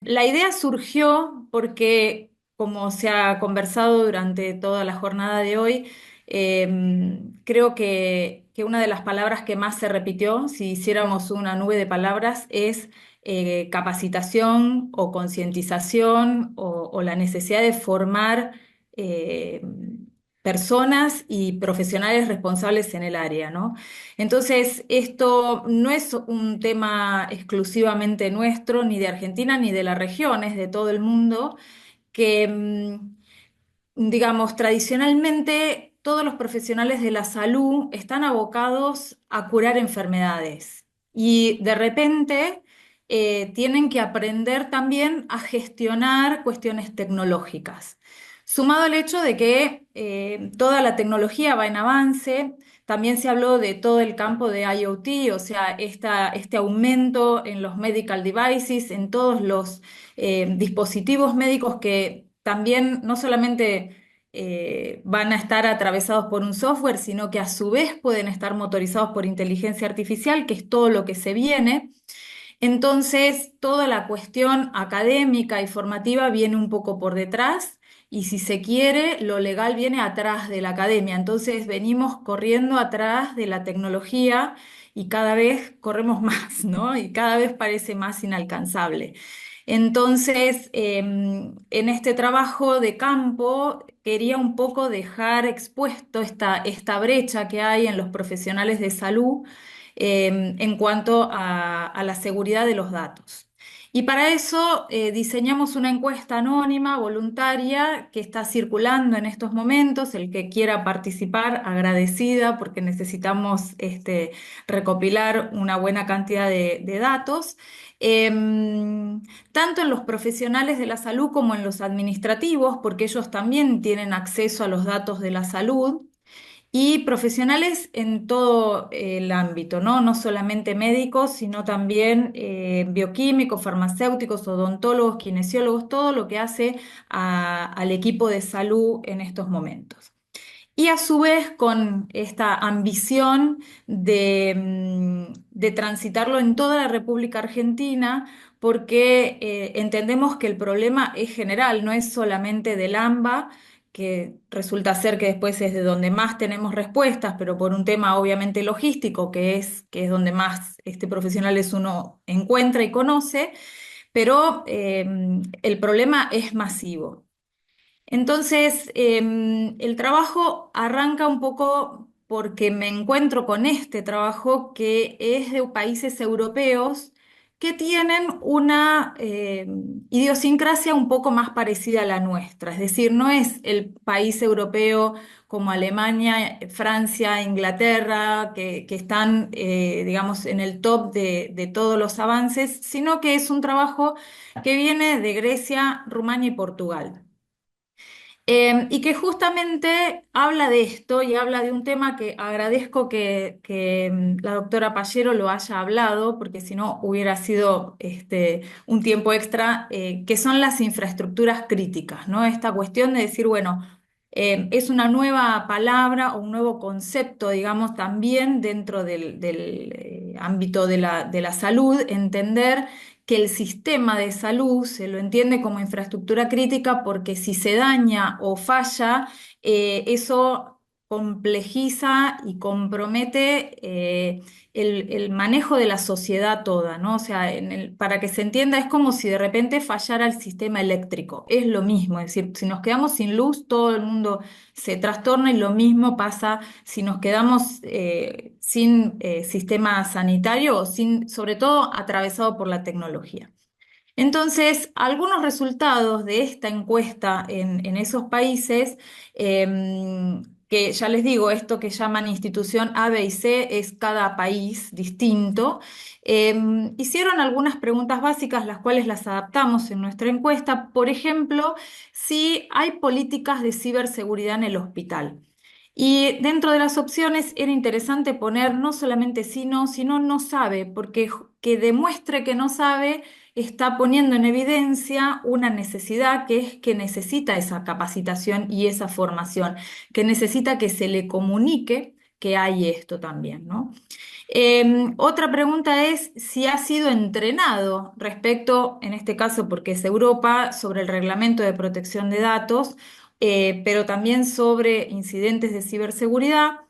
La idea surgió porque, como se ha conversado durante toda la jornada de hoy, creo que una de las palabras que más se repitió, si hiciéramos una nube de palabras, es capacitación o concientización o la necesidad de formar eh, personas y profesionales responsables en el área, ¿no? Entonces, esto no es un tema exclusivamente nuestro, ni de Argentina, ni de la región, es de todo el mundo, que, digamos, tradicionalmente todos los profesionales de la salud están abocados a curar enfermedades y de repente tienen que aprender también a gestionar cuestiones tecnológicas. Sumado al hecho de que toda la tecnología va en avance, también se habló de todo el campo de IoT, o sea, este aumento en los medical devices, en todos los dispositivos médicos que también no solamente van a estar atravesados por un software, sino que a su vez pueden estar motorizados por inteligencia artificial, que es todo lo que se viene. Entonces, toda la cuestión académica y formativa viene un poco por detrás y si se quiere, lo legal viene atrás de la academia. Entonces, venimos corriendo atrás de la tecnología y cada vez corremos más, ¿no? Y cada vez parece más inalcanzable. Entonces, en este trabajo de campo, quería un poco dejar expuesto esta brecha que hay en los profesionales de salud en cuanto a la seguridad de los datos. Y para eso diseñamos una encuesta anónima, voluntaria, que está circulando en estos momentos. El que quiera participar, agradecida, porque necesitamos recopilar una buena cantidad de datos. Tanto en los profesionales de la salud como en los administrativos, porque ellos también tienen acceso a los datos de la salud. Y profesionales en todo el ámbito, ¿no? No solamente médicos, sino también bioquímicos, farmacéuticos, odontólogos, kinesiólogos, todo lo que hace al equipo de salud en estos momentos. Y a su vez con esta ambición de transitarlo en toda la República Argentina, porque entendemos que el problema es general, no es solamente del AMBA, que resulta ser que después es de donde más tenemos respuestas, pero por un tema obviamente logístico, que es donde más profesionales uno encuentra y conoce, pero el problema es masivo. Entonces, el trabajo arranca un poco porque me encuentro con este trabajo que es de países europeos que tienen una idiosincrasia un poco más parecida a la nuestra. Es decir, no es el país europeo como Alemania, Francia, Inglaterra, que están, digamos, en el top de todos los avances, sino que es un trabajo que viene de Grecia, Rumania y Portugal. Y que justamente habla de esto y habla de un tema que agradezco que la doctora Pallero lo haya hablado, porque si no hubiera sido un tiempo extra, que son las infraestructuras críticas, ¿no? Esta cuestión de decir, bueno, es una nueva palabra o un nuevo concepto, digamos, también dentro del ámbito de la salud, entender que el sistema de salud se lo entiende como infraestructura crítica porque si se daña o falla, eso complejiza y compromete el manejo de la sociedad toda, ¿no? O sea, para que se entienda, es como si de repente fallara el sistema eléctrico. Es lo mismo, es decir, si nos quedamos sin luz, todo el mundo se trastorna y lo mismo pasa si nos quedamos sin sistema sanitario o sin, sobre todo, atravesado por la tecnología. Entonces, algunos resultados de esta encuesta en esos países, que ya les digo, esto que llaman institución A, B y C es cada país distinto, hicieron algunas preguntas básicas, las cuales las adaptamos en nuestra encuesta. Por ejemplo, si hay políticas de ciberseguridad en el hospital. Y dentro de las opciones era interesante poner no solamente sí, no, sino no sabe, porque que demuestre que no sabe está poniendo en evidencia una necesidad que es que necesita esa capacitación y esa formación, que necesita que se le comunique que hay esto también, ¿no? Otra pregunta es si ha sido entrenado respecto, en este caso porque es Europa, sobre el reglamento de protección de datos, pero también sobre incidentes de ciberseguridad.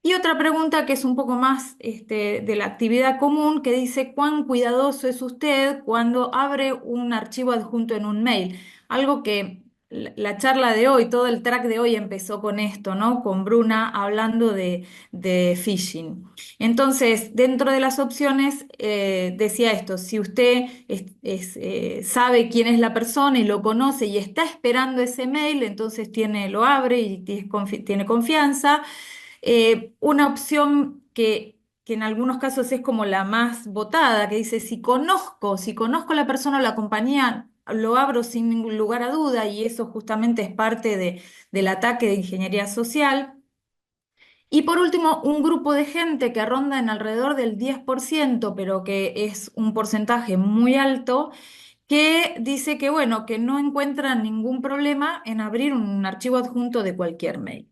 Y otra pregunta que es un poco más de la actividad común, que dice, ¿cuán cuidadoso es usted cuando abre un archivo adjunto en un mail? Algo que la charla de hoy, todo el track de hoy empezó con esto, ¿no? Con Bruna hablando de phishing. Entonces, dentro de las opciones, decía esto, si usted sabe quién es la persona y lo conoce y está esperando ese mail, entonces lo abre y tiene confianza. Una opción que en algunos casos es como la más votada, que dice, si conozco a la persona o la compañía, lo abro sin ningún lugar a duda y eso justamente es parte del ataque de ingeniería social. Y por último, un grupo de gente que ronda en alrededor del 10%, pero que es un porcentaje muy alto, que dice que, bueno, que no encuentran ningún problema en abrir un archivo adjunto de cualquier mail.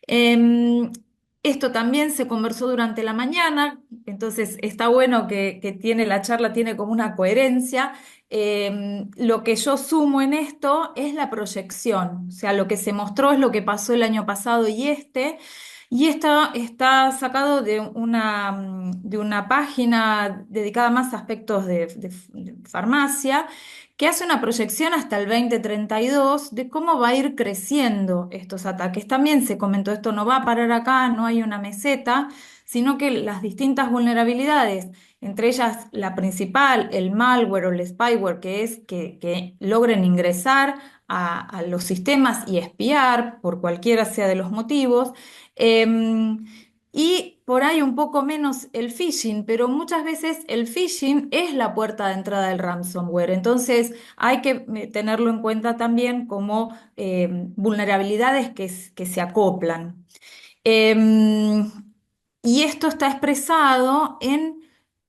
Em, Esto también se conversó durante la mañana, entonces está bueno que la charla tiene como una coherencia. Lo que yo sumo en esto es la proyección, o sea, lo que se mostró es lo que pasó el año pasado y está sacado de una página dedicada más a aspectos de farmacia que hace una proyección hasta el 2032 de cómo va a ir creciendo estos ataques. También se comentó, esto no va a parar acá, no hay una meseta, sino que las distintas vulnerabilidades, entre ellas la principal, el malware o el spyware, que es que logren ingresar a los sistemas y espiar por cualquiera sea de los motivos. em, y por ahí un poco menos el phishing, pero muchas veces el phishing es la puerta de entrada del ransomware. Entonces hay que tenerlo en cuenta también como vulnerabilidades que se acoplan. Em, y esto está expresado en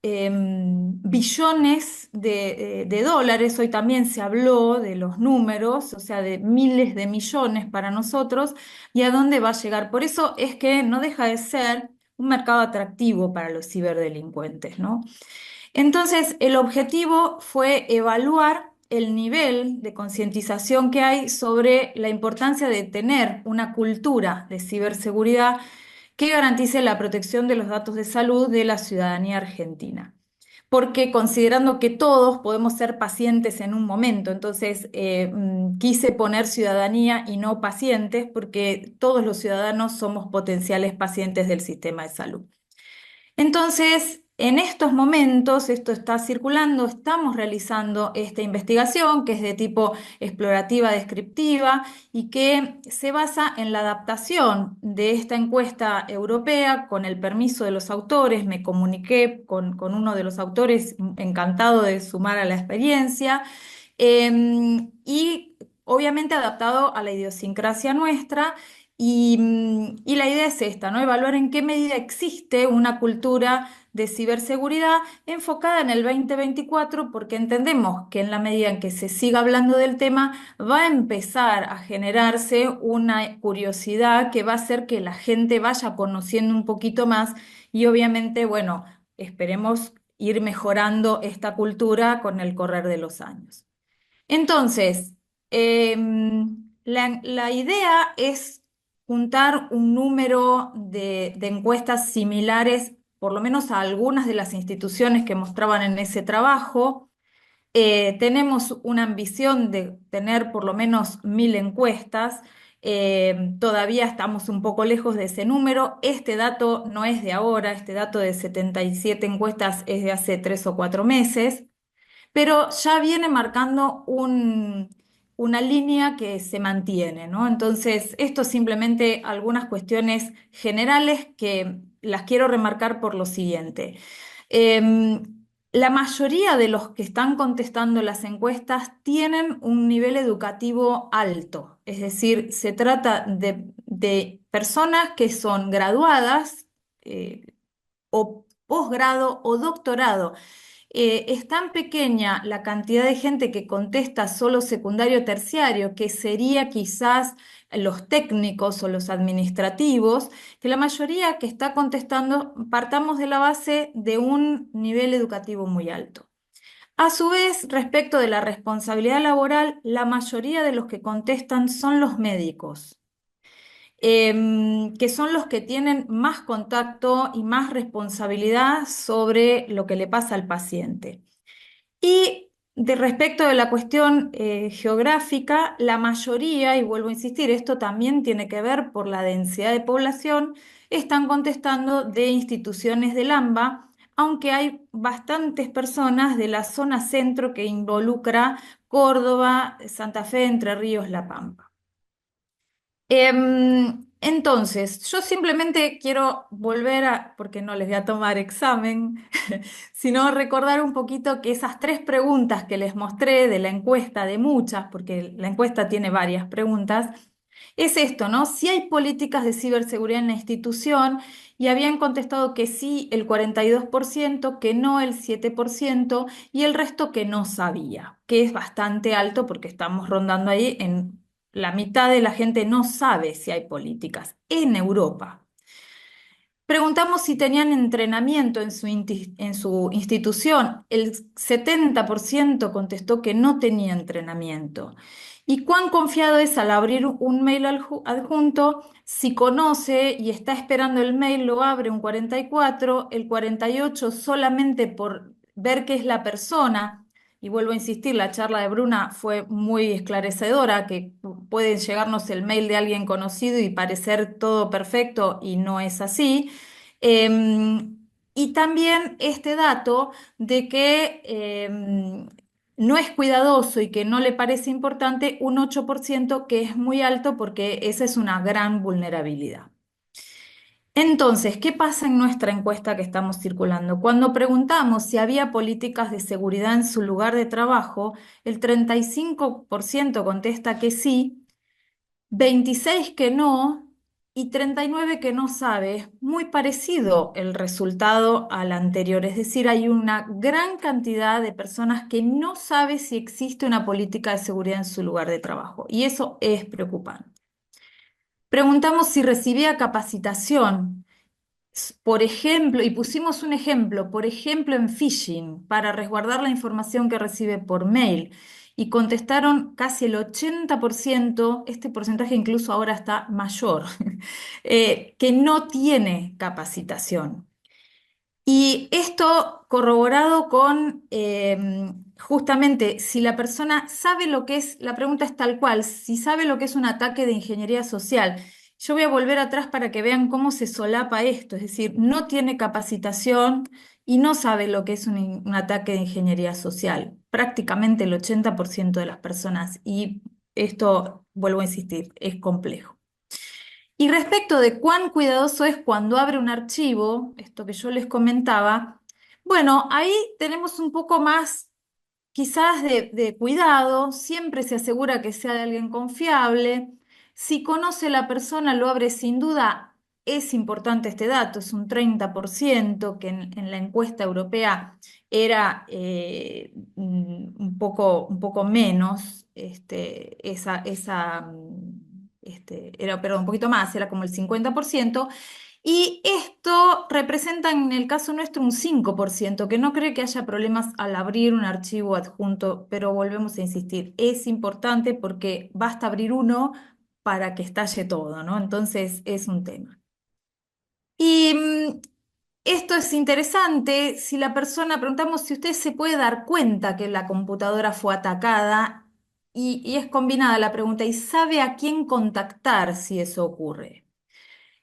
billones de dólares. Hoy también se habló de los números, o sea, de miles de millones para nosotros y a dónde va a llegar. Por eso es que no deja de ser un mercado atractivo para los ciberdelincuentes, ¿no? Entonces, el objetivo fue evaluar el nivel de concientización que hay sobre la importancia de tener una cultura de ciberseguridad que garantice la protección de los datos de salud de la ciudadanía argentina. Porque considerando que todos podemos ser pacientes en un momento, entonces quise poner ciudadanía y no pacientes, porque todos los ciudadanos somos potenciales pacientes del sistema de salud. Entonces, en estos momentos, esto está circulando, estamos realizando esta investigación que es de tipo explorativa descriptiva y que se basa en la adaptación de esta encuesta europea con el permiso de los autores. Me comuniqué con uno de los autores, encantado de sumar a la experiencia, y obviamente adaptado a la idiosincrasia nuestra. Y la idea es esta, ¿no? Evaluar en qué medida existe una cultura de ciberseguridad enfocada en el 2024, porque entendemos que en la medida en que se siga hablando del tema, va a empezar a generarse una curiosidad que va a hacer que la gente vaya conociendo un poquito más y obviamente, bueno, esperemos ir mejorando esta cultura con el correr de los años. Entonces, la idea es juntar un número de encuestas similares, por lo menos a algunas de las instituciones que mostraban en ese trabajo. Tenemos una ambición de tener por lo menos 1000 encuestas. Todavía estamos un poco lejos de ese número. Este dato no es de ahora, este dato de 77 encuestas es de hace 3 o 4 meses, pero ya viene marcando una línea que se mantiene, ¿no? Entonces, esto simplemente algunas cuestiones generales que las quiero remarcar por lo siguiente. Em, la mayoría de los que están contestando las encuestas tienen un nivel educativo alto, es decir, se trata de personas que son graduadas, o posgrado o doctorado es tan pequeña la cantidad de gente que contesta solo secundario terciario, que sería quizás los técnicos o los administrativos, que la mayoría que está contestando, partamos de la base de un nivel educativo muy alto. A su vez, respecto de la responsabilidad laboral, la mayoría de los que contestan son los médicos, que son los que tienen más contacto y más responsabilidad sobre lo que le pasa al paciente. Y de respecto de la cuestión geográfica, la mayoría, y vuelvo a insistir, esto también tiene que ver por la densidad de población, están contestando de instituciones del AMBA, aunque hay bastantes personas de la zona centro que involucra Córdoba, Santa Fe, Entre Ríos, La Pampa. Entonces, yo simplemente quiero volver a, porque no les voy a tomar examen, sino recordar un poquito que esas tres preguntas que les mostré de la encuesta, de muchas, porque la encuesta tiene varias preguntas, es esto, ¿no? Si hay políticas de ciberseguridad en la institución y habían contestado que sí el 42%, que no el 7% y el resto que no sabía, que es bastante alto porque estamos rondando ahí en la mitad de la gente no sabe si hay políticas en Europa. Preguntamos si tenían entrenamiento en su institución. El 70% contestó que no tenía entrenamiento. ¿Y cuán confiado es al abrir un mail adjunto? Si conoce y está esperando el mail, lo abre un 44, el 48 solamente por ver qué es la persona. Y vuelvo a insistir, la charla de Bruna fue muy esclarecedora, que puede llegarnos el mail de alguien conocido y parecer todo perfecto y no es así. Y también este dato de que no es cuidadoso y que no le parece importante un 8% que es muy alto porque esa es una gran vulnerabilidad. Entonces, ¿qué pasa en nuestra encuesta que estamos circulando? Cuando preguntamos si había políticas de seguridad en su lugar de trabajo, el 35% contesta que sí, 26 que no y 39 que no sabe. Es muy parecido el resultado al anterior, es decir, hay una gran cantidad de personas que no sabe si existe una política de seguridad en su lugar de trabajo y eso es preocupante. Preguntamos si recibía capacitación. Por ejemplo, y pusimos un ejemplo, por ejemplo en phishing, para resguardar la información que recibe por mail. Y contestaron casi el 80%, este porcentaje incluso ahora está mayor, que no tiene capacitación. Y esto corroborado con justamente si la persona sabe lo que es, la pregunta es tal cual, si sabe lo que es un ataque de ingeniería social. Yo voy a volver atrás para que vean cómo se solapa esto, es decir, no tiene capacitación y no sabe lo que es un ataque de ingeniería social. Prácticamente el 80% de las personas, y esto, vuelvo a insistir, es complejo. Y respecto de cuán cuidadoso es cuando abre un archivo, esto que yo les comentaba, bueno, ahí tenemos un poco más quizás de cuidado, siempre se asegura que sea de alguien confiable. Si conoce la persona, lo abre sin duda. Es importante este dato, es un 30%, que en la encuesta europea era un poco menos, era, perdón, un poquito más, era como el 50%. Y esto representa en el caso nuestro un 5%, que no cree que haya problemas al abrir un archivo adjunto, pero volvemos a insistir, es importante porque basta abrir uno para que estalle todo, ¿no? Entonces es un tema. Y esto es interesante, si la persona, preguntamos si usted se puede dar cuenta que la computadora fue atacada y es combinada la pregunta, ¿y sabe a quién contactar si eso ocurre?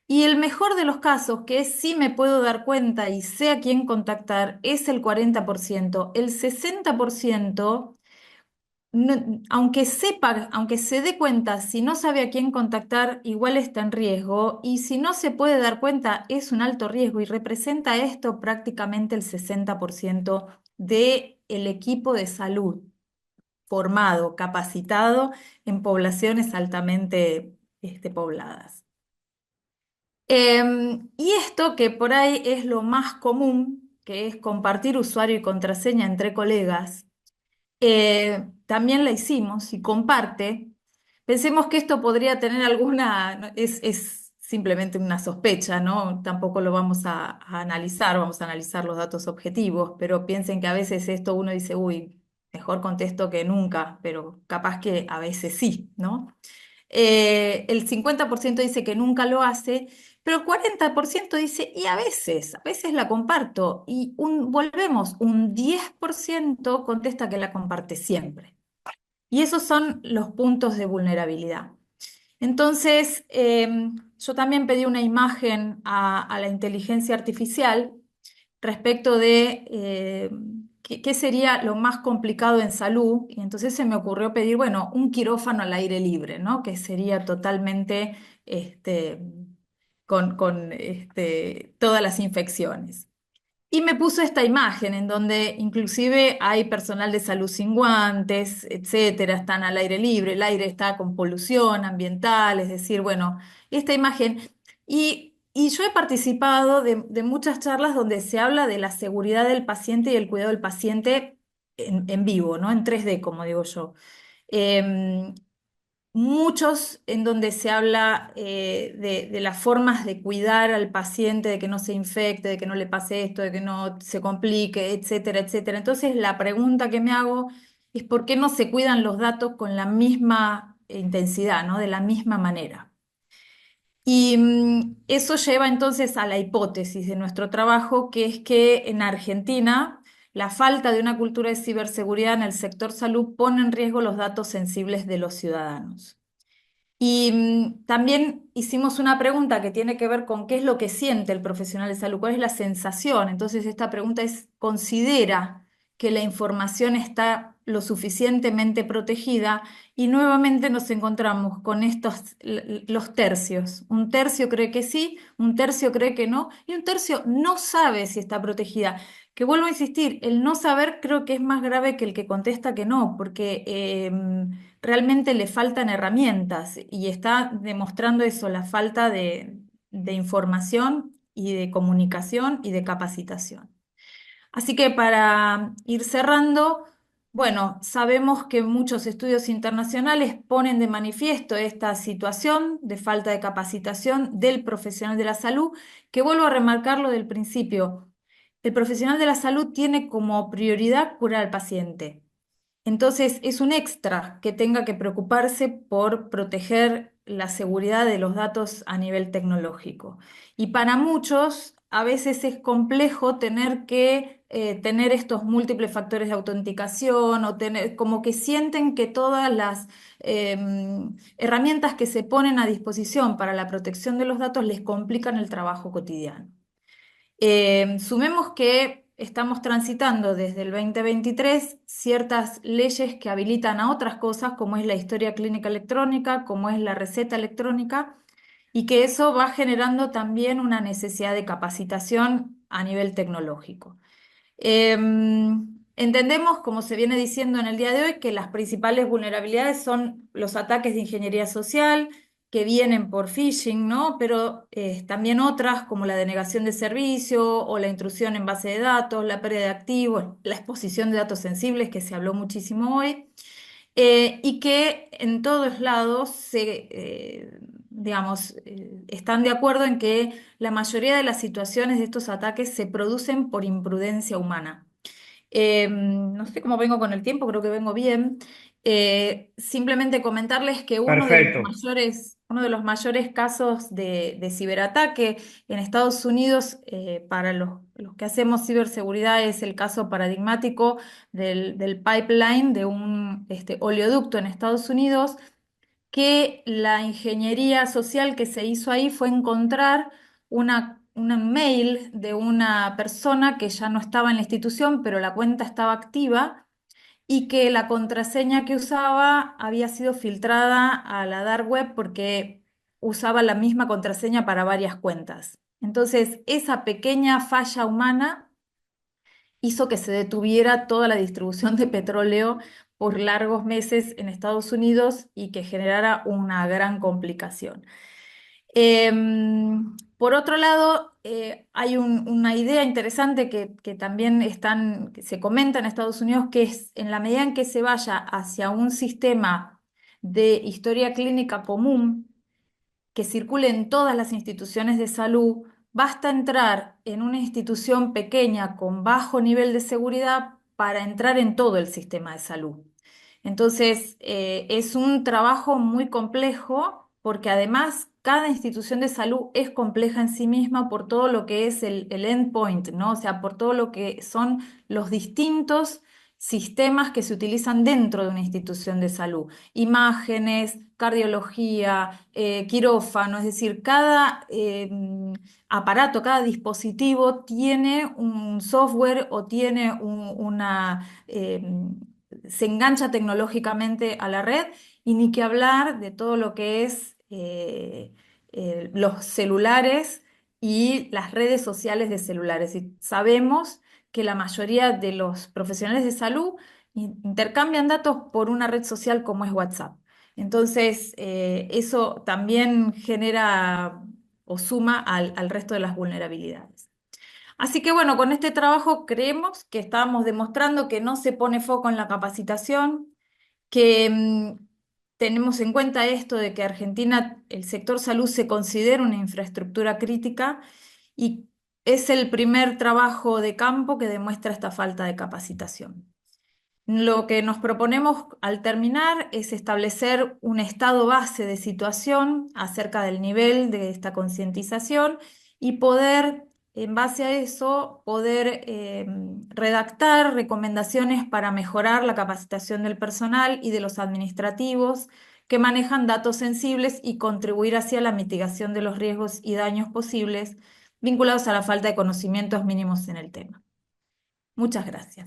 Y el mejor de los casos, que es sí me puedo dar cuenta y sé a quién contactar, es el 40%. El 60%, aunque sepa, aunque se dé cuenta, si no sabe a quién contactar, igual está en riesgo. Y si no se puede dar cuenta, es un alto riesgo y representa esto prácticamente el 60% del equipo de salud formado, capacitado en poblaciones altamente pobladas. Y esto que por ahí es lo más común, que es compartir usuario y contraseña entre colegas, también la hicimos y comparte. Pensemos que esto podría tener alguna, no, es simplemente una sospecha, ¿no? Tampoco lo vamos a analizar, vamos a analizar los datos objetivos, pero piensen que a veces esto uno dice, uy, mejor contesto que nunca, pero capaz que a veces sí, ¿no? El 50% dice que nunca lo hace, pero el 40% dice, y a veces la comparto, y volvemos, un 10% contesta que la comparte siempre. Y esos son los puntos de vulnerabilidad. Entonces, yo también pedí una imagen a la inteligencia artificial respecto de qué sería lo más complicado en salud. Y entonces se me ocurrió pedir, bueno, un quirófano al aire libre, ¿no? Que sería totalmente este, con todas las infecciones. Y me puso esta imagen en donde inclusive hay personal de salud sin guantes, etcétera, están al aire libre, el aire está con polución ambiental, es decir, bueno, esta imagen. Y yo he participado de muchas charlas donde se habla de la seguridad del paciente y el cuidado del paciente en vivo, ¿no? En 3D, como digo yo. Em, Muchos en donde se habla de las formas de cuidar al paciente, de que no se infecte, de que no le pase esto, de que no se complique, etcétera, etcétera. Entonces, la pregunta que me hago es por qué no se cuidan los datos con la misma intensidad, ¿no? De la misma manera. Y eso lleva entonces a la hipótesis de nuestro trabajo, que es que en Argentina la falta de una cultura de ciberseguridad en el sector salud pone en riesgo los datos sensibles de los ciudadanos. Y también hicimos una pregunta que tiene que ver con qué es lo que siente el profesional de salud, cuál es la sensación. Entonces, esta pregunta es, ¿considera que la información está lo suficientemente protegida? Y nuevamente nos encontramos con los tercios. Un tercio cree que sí, un tercio cree que no, y un tercio no sabe si está protegida. Que vuelvo a insistir, el no saber creo que es más grave que el que contesta que no, porque realmente le faltan herramientas y está demostrando eso, la falta de información y de comunicación y de capacitación. Así que para ir cerrando, bueno, sabemos que muchos estudios internacionales ponen de manifiesto esta situación de falta de capacitación del profesional de la salud, que vuelvo a remarcarlo del principio. El profesional de la salud tiene como prioridad curar al paciente. Entonces, es un extra que tenga que preocuparse por proteger la seguridad de los datos a nivel tecnológico. Y para muchos, a veces es complejo tener que tener estos múltiples factores de autenticación o tener, como que sienten que todas las herramientas que se ponen a disposición para la protección de los datos les complican el trabajo cotidiano. Sumemos que estamos transitando desde el 2023 ciertas leyes que habilitan a otras cosas, como es la historia clínica electrónica, como es la receta electrónica, y que eso va generando también una necesidad de capacitación a nivel tecnológico. Entendemos, como se viene diciendo en el día de hoy, que las principales vulnerabilidades son los ataques de ingeniería social que vienen por phishing, ¿no? Pero también otras como la denegación de servicio o la intrusión en base de datos, la pérdida de activos, la exposición de datos sensibles, que se habló muchísimo hoy, y que en todos lados digamos, están de acuerdo en que la mayoría de las situaciones de estos ataques se producen por imprudencia humana. No sé cómo vengo con el tiempo, creo que vengo bien. Simplemente comentarles que Perfecto. uno de los mayores casos de ciberataque en Estados Unidos, para los que hacemos ciberseguridad, es el caso paradigmático del pipeline de un oleoducto en Estados Unidos, que la ingeniería social que se hizo ahí fue encontrar una mail de una persona que ya no estaba en la institución, pero la cuenta estaba activa y que la contraseña que usaba había sido filtrada a la dark web porque usaba la misma contraseña para varias cuentas. Entonces, esa pequeña falla humana hizo que se detuviera toda la distribución de petróleo por largos meses en Estados Unidos y que generara una gran complicación. Por otro lado, hay una idea interesante que también que se comenta en Estados Unidos, que es en la medida en que se vaya hacia un sistema de historia clínica común, que circule en todas las instituciones de salud, basta entrar en una institución pequeña con bajo nivel de seguridad para entrar en todo el sistema de salud. Entonces, es un trabajo muy complejo porque además cada institución de salud es compleja en sí misma por todo lo que es el endpoint, ¿no? O sea, por todo lo que son los distintos sistemas que se utilizan dentro de una institución de salud. Imágenes, cardiología, quirófano, es decir, cada aparato, cada dispositivo tiene un software o tiene se engancha tecnológicamente a la red y ni que hablar de todo lo que es los celulares y las redes sociales de celulares. Y sabemos que la mayoría de los profesionales de salud intercambian datos por una red social como es WhatsApp. Entonces, eso también genera o suma al resto de las vulnerabilidades. Así que bueno, con este trabajo creemos que estamos demostrando que no se pone foco en la capacitación, que tenemos en cuenta esto de que Argentina, el sector salud se considera una infraestructura crítica y es el primer trabajo de campo que demuestra esta falta de capacitación. Lo que nos proponemos al terminar es establecer un estado base de situación acerca del nivel de esta concientización y poder, en base a eso, poder redactar recomendaciones para mejorar la capacitación del personal y de los administrativos que manejan datos sensibles y contribuir hacia la mitigación de los riesgos y daños posibles vinculados a la falta de conocimientos mínimos en el tema. Muchas gracias.